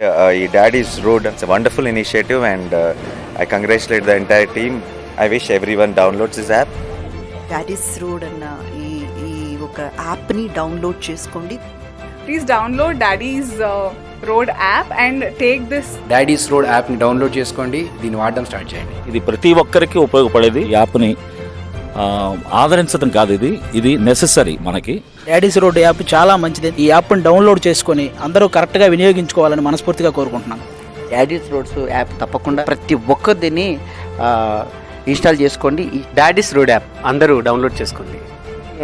Daddy's Road, it's a wonderful initiative and I congratulate the entire team. I wish everyone downloads this app. Daddy's Road అన్న ఈ ఒక యాప్ని download చేసుకోండి. Please download Daddy's Road app and take this Daddy's Road యాప్ని download చేసుకోండి, దీన్ని వాడడం start చేయండి. ఇది ప్రతి ఒక్కరికి ఉపయోగపడేది. యాప్ని ఆదరించడం కాదు, ఇది నెసెసరీ మనకి. డాడీస్ రోడ్ యాప్ చాలా మంచిది. ఈ యాప్ని డౌన్లోడ్ చేసుకొని అందరూ కరెక్ట్గా వినియోగించుకోవాలని మనస్ఫూర్తిగా కోరుకుంటున్నాను. డాడీస్ రోడ్స్ యాప్ తప్పకుండా ప్రతి ఒక్కరిని ఇన్స్టాల్ చేసుకోండి. డాడీస్ రోడ్ యాప్ అందరూ డౌన్లోడ్ చేసుకోండి.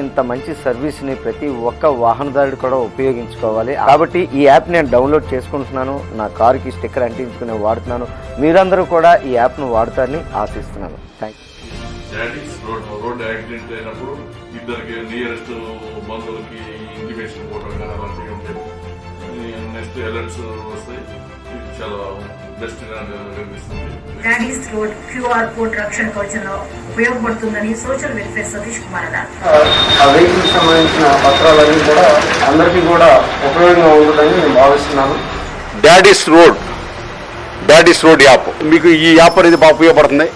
ఇంత మంచి సర్వీస్ని ప్రతి ఒక్క వాహనదారుడు కూడా ఉపయోగించుకోవాలి. కాబట్టి ఈ యాప్ నేను డౌన్లోడ్ చేసుకుంటున్నాను, నా కారుకి స్టిక్కర్ అంటించుకుని వాడుతున్నాను. మీరందరూ కూడా ఈ యాప్ను వాడుతారని ఆశిస్తున్నాను. Thank you. Daddy's road accident అయినప్పుడు ఇద్దరికి నియరెస్ట్ బంధువులకి ఇంటిమేషన్ ఇవ్వడం కానీ అలాంటివి ఉంటాయి. నెక్స్ట్ అలర్ట్స్ వస్తాయి. ఇది చాలా బెస్ట్గా కనిపిస్తుంది. డాడీస్ రోడ్ క్యూఆర్ కోడ్ రక్షణ కవచంలో ఉపయోగపడుతుందని సోషల్ వెల్ఫేర్ సతీష్ కుమార్ అన్నారు. ఆ వెహికల్కి సంబంధించిన పత్రాలన్నీ కూడా అందరికీ కూడా ఉపయోగంగా ఉంటుందని నేను భావిస్తున్నాను. డాడీస్ రోడ్ యాప్ మీకు ఈ యాప్ అనేది బాగా ఉపయోగపడుతుంది.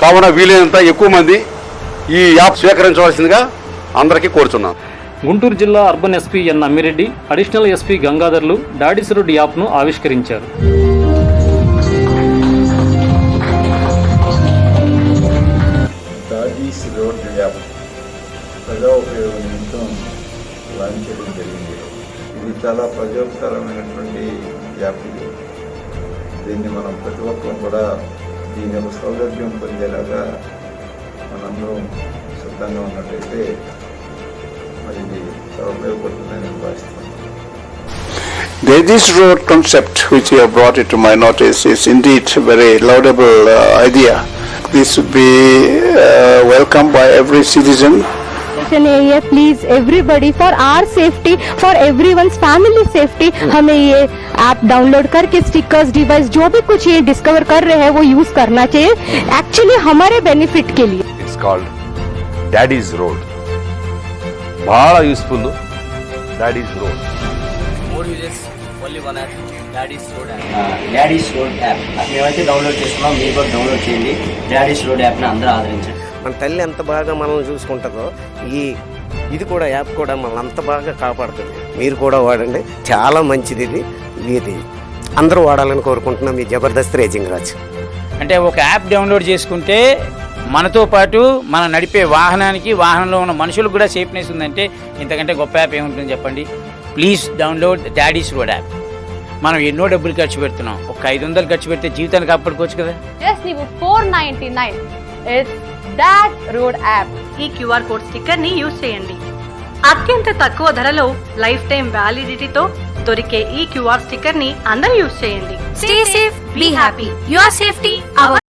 కావున వీలైనంత ఎక్కువ మంది ఈ యాప్ స్వీకరించవలసిందిగా అందరికీ కోరుతున్నాను. గుంటూరు జిల్లా urban SP N Ammireddy, additional SP గంగాధర్లు డాడీస్ రోడ్ యాప్ను ఆవిష్కరించారు. డాడీస్ రోడ్ యాప్ ప్రజా ఉపయోగం నిమిత్తం లాంచ్ చేయడం జరిగింది. ఇది చాలా ప్రయోజనకరమైనటువంటి యాప్. దీన్ని మనం ప్రతి ఒక్కరం కూడా దీని యొక్క సౌలభ్యం పొందేలాగా మనందరం సిద్ధంగా ఉన్నట్టయితే మరి ఇది చాలా ఉపయోగపడుతుందని నేను భావిస్తున్నాను. This road concept which you have brought it to my notice is indeed a very laudable idea. This would be welcomed by every citizen. Please everybody for our safety, for everyone's family safety हमें ये app download करके stickers, device जो भी कुछ ये discover कर रहे हैं वो यूज करना चाहिए एक्चुअली हमारे बेनिफिट के लिए. It's called Daddy's Road. బాగా useful. Daddy's Road. More users, only one app, Daddy's Road app. Daddy's road app మేమైతే డౌన్లోడ్ చేసుకున్నాం, మీరు కూడా డౌన్లోడ్ చేయండి. డాడీస్ రోడ్ యాప్ని అందరూ ఆదరించండి. మన తల్లి ఎంత బాగా మనల్ని చూసుకుంటుందో ఇది కూడా యాప్ కూడా మనల్ని అంత బాగా కాపాడుతుంది. మీరు కూడా వాడండి, చాలా మంచిది. ఇది అందరూ వాడాలని కోరుకుంటున్నాం. మీ జబర్దస్త్ రేజింగ్ రాజ్. అంటే ఒక యాప్ డౌన్లోడ్ చేసుకుంటే మనతో పాటు మనం నడిపే వాహనానికి, వాహనంలో ఉన్న మనుషులకు కూడా సేఫ్నెస్ ఉందంటే ఇంతకంటే గొప్ప యాప్ ఏముంటుంది చెప్పండి. Please download Daddy's road app. మనం ఎన్నో డబ్బులు ఖర్చు పెడుతున్నాం, ఒక 500 ఖర్చు పెడితే జీవితాన్ని కాపాడుకోవచ్చు కదా. జస్ట్ ನೀವು 499 ఇట్స్ డాడ్ రోడ్ యాప్. ఈ క్యూఆర్ కోడ్ స్టిక్కర్ ని యూజ్ చేయండి. అత్యంత తక్కువ ధరలో లైఫ్ టైం వ్యాలిడిటీతో దొరికే ఈ క్యూఆర్ స్టిక్కర్ ని అందరూ యూజ్ చేయండి. Stay safe, be happy. Your safety hour